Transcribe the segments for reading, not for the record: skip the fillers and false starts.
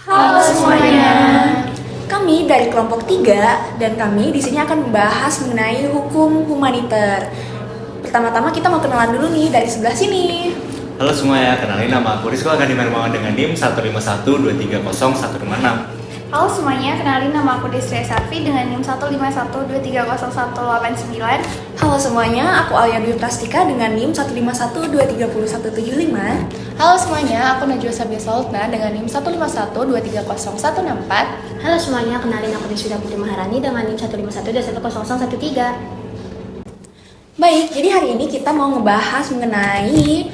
Halo semuanya. Kami dari kelompok 3 dan kami di sini akan membahas mengenai hukum humaniter. Pertama-tama kita mau kenalan dulu nih dari sebelah sini. Halo semuanya, kenalin nama aku Rizko akan dimainkan dengan NIM 151230156. Halo semuanya, kenalin nama aku Desri Safi dengan NIM 15123010189. Halo semuanya, aku Alia Dwi Prastika dengan NIM 151230175. Halo semuanya, aku Najwa Sabia Saultna dengan NIM 151230164. Halo semuanya, kenalin aku Deswita Putri Maharani dengan NIM 151210013. Baik, jadi hari ini kita mau ngebahas mengenai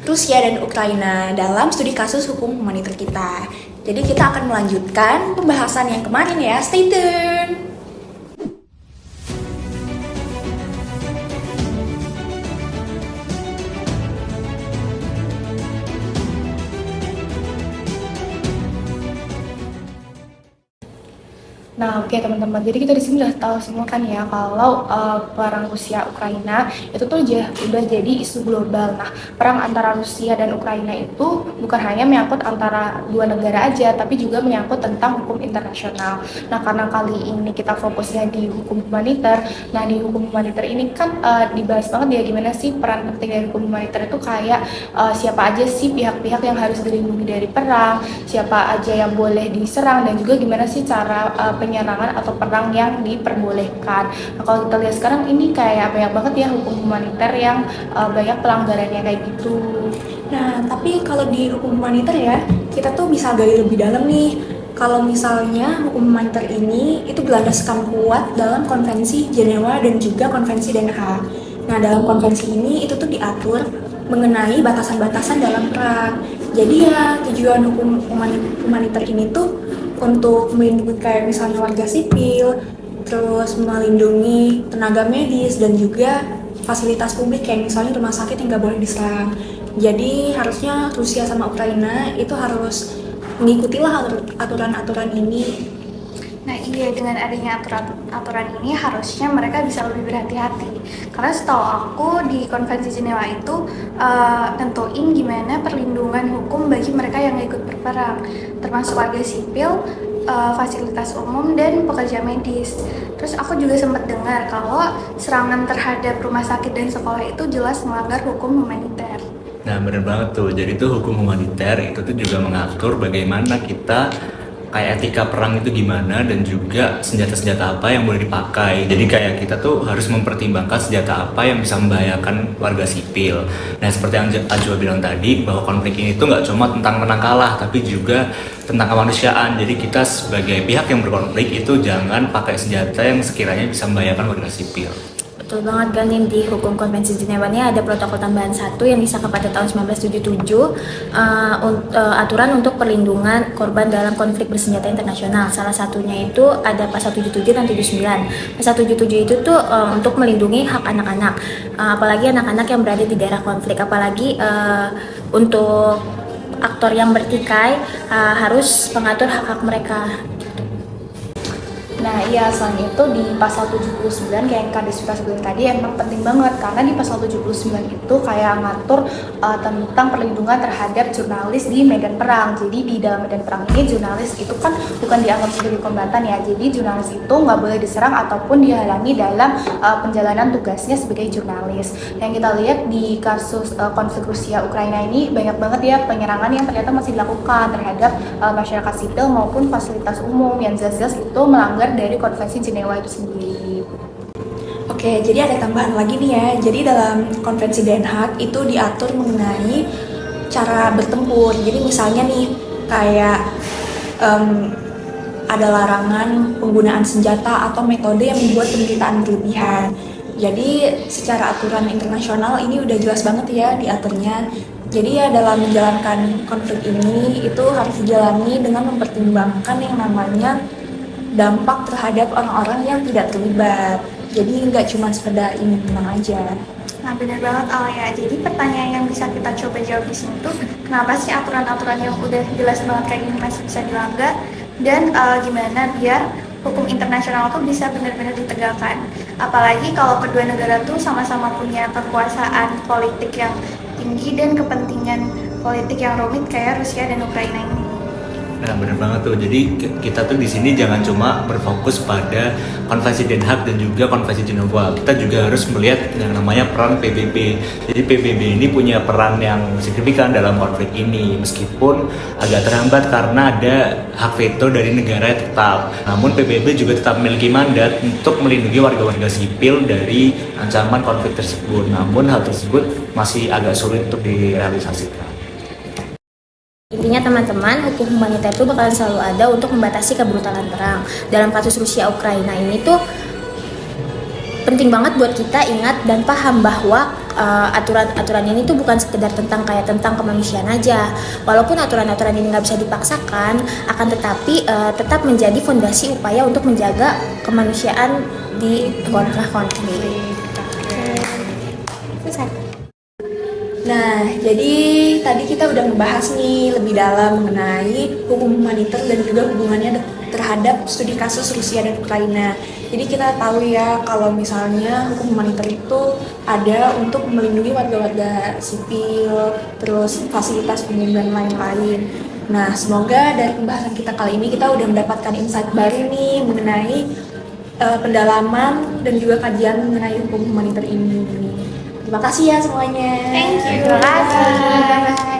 Rusia dan Ukraina dalam studi kasus hukum humaniter kita. Jadi kita akan melanjutkan pembahasan yang kemarin ya, stay tune! Nah, oke teman-teman. Jadi kita di sini udah tahu semua kan ya kalau perang Rusia Ukraina itu tuh udah jadi isu global. Nah, perang antara Rusia dan Ukraina itu bukan hanya menyangkut antara dua negara aja, tapi juga menyangkut tentang hukum internasional. Nah, karena kali ini kita fokusnya di hukum humaniter. Nah, di hukum humaniter ini kan dibahas banget ya gimana sih peran penting dari hukum humaniter itu kayak siapa aja sih pihak-pihak yang harus dilindungi dari perang, siapa aja yang boleh diserang, dan juga gimana sih cara penyerangan atau perang yang diperbolehkan. Nah, kalau kita lihat sekarang ini kayak banyak banget ya hukum humaniter yang banyak pelanggarannya kayak gitu. Nah, tapi kalau di hukum humaniter ya, kita tuh bisa gali lebih dalam nih. Kalau misalnya hukum humaniter ini itu berlandaskan kuat dalam konvensi Jenewa dan juga konvensi Den Haag. Nah, dalam konvensi ini itu tuh diatur mengenai batasan-batasan dalam perang. Jadi ya tujuan hukum humaniter ini tuh untuk melindungi kayak misalnya warga sipil, terus melindungi tenaga medis dan juga fasilitas publik kayak misalnya rumah sakit yang nggak boleh diserang. Jadi harusnya Rusia sama Ukraina itu harus mengikutilah aturan-aturan ini. Nah iya, dengan adanya aturan ini harusnya mereka bisa lebih berhati-hati. Karena setahu aku di konvensi Jenewa itu tentuin gimana perlindungan hukum bagi mereka yang ikut berperang, termasuk warga sipil, fasilitas umum, dan pekerja medis. Terus aku juga sempat dengar kalau serangan terhadap rumah sakit dan sekolah itu jelas melanggar hukum humaniter. Nah bener banget tuh, jadi tuh hukum humaniter itu tuh juga mengatur bagaimana kita kayak etika perang itu gimana dan juga senjata-senjata apa yang boleh dipakai. Jadi kayak kita tuh harus mempertimbangkan senjata apa yang bisa membahayakan warga sipil. Nah seperti yang Ajwa bilang tadi, bahwa konflik ini tuh nggak cuma tentang menang kalah, tapi juga tentang kemanusiaan. Jadi kita sebagai pihak yang berkonflik itu jangan pakai senjata yang sekiranya bisa membahayakan warga sipil. Betul banget kan, yang di hukum konvensi Jenewa ini ada protokol tambahan 1 yang disahkan pada tahun 1977, aturan untuk perlindungan korban dalam konflik bersenjata internasional. Salah satunya itu ada pasal 77 dan 79. Pasal 77 itu tuh untuk melindungi hak anak-anak, apalagi anak-anak yang berada di daerah konflik, apalagi untuk aktor yang bertikai harus mengatur hak-hak mereka. Nah iya, selain itu di pasal 79 kayak yang Kak Deswita sebutin tadi emang penting banget, karena di pasal 79 itu kayak ngatur tentang perlindungan terhadap jurnalis di medan perang. Jadi di dalam medan perang ini jurnalis itu kan bukan dianggap sebagai kombatan ya, jadi jurnalis itu nggak boleh diserang ataupun dihalangi dalam penjalanan tugasnya sebagai jurnalis. Yang kita lihat di kasus konflik Rusia Ukraina ini banyak banget ya penyerangan yang ternyata masih dilakukan terhadap masyarakat sipil maupun fasilitas umum yang jelas-jelas itu melanggar dari konvensi Jenewa itu sendiri. Oke, jadi ada tambahan lagi nih ya. Jadi dalam konvensi Den Haag itu diatur mengenai cara bertempur. Jadi misalnya nih kayak ada larangan penggunaan senjata atau metode yang membuat penderitaan berlebihan. Jadi secara aturan internasional ini udah jelas banget ya diaturnya. Jadi ya dalam menjalankan konflik ini itu harus dijalani dengan mempertimbangkan yang namanya dampak terhadap orang-orang yang tidak terlibat. Jadi nggak cuma sekedar ingin menang aja. Nah benar banget Alia. Jadi pertanyaan yang bisa kita coba jawab di sini tuh, kenapa sih aturan-aturan yang udah jelas banget kayak gini masih bisa dilanggar, dan gimana biar hukum internasional tuh bisa benar-benar ditegakkan. Apalagi kalau kedua negara tuh sama-sama punya kekuasaan politik yang tinggi dan kepentingan politik yang rumit kayak Rusia dan Ukraina ini. Nah, benar banget tuh. Jadi kita tuh di sini jangan cuma berfokus pada Konvensi Den Haag dan juga Konvensi Jenewa. Kita juga harus melihat yang namanya peran PBB. Jadi PBB ini punya peran yang signifikan dalam konflik ini, meskipun agak terhambat karena ada hak veto dari negara yang tetap. Namun PBB juga tetap memiliki mandat untuk melindungi warga-warga sipil dari ancaman konflik tersebut. Namun hal tersebut masih agak sulit untuk direalisasikan. Intinya teman-teman, hukum humaniter itu bakalan selalu ada untuk membatasi kebrutalan perang. Dalam kasus Rusia-Ukraina ini tuh penting banget buat kita ingat dan paham bahwa aturan-aturan ini tuh bukan sekedar tentang kemanusiaan aja. Walaupun aturan-aturan ini nggak bisa dipaksakan, akan tetapi tetap menjadi fondasi upaya untuk menjaga kemanusiaan di konflik. Selesai. Nah, jadi tadi kita udah membahas nih lebih dalam mengenai hukum humaniter dan juga hubungannya terhadap studi kasus Rusia dan Ukraina. Jadi kita tahu ya kalau misalnya hukum humaniter itu ada untuk melindungi warga-warga sipil, terus fasilitas umum dan lain-lain. Nah, semoga dari pembahasan kita kali ini kita udah mendapatkan insight baru nih mengenai pendalaman dan juga kajian mengenai hukum humaniter ini. Terima kasih ya semuanya. Thank you. Terima kasih. Bye.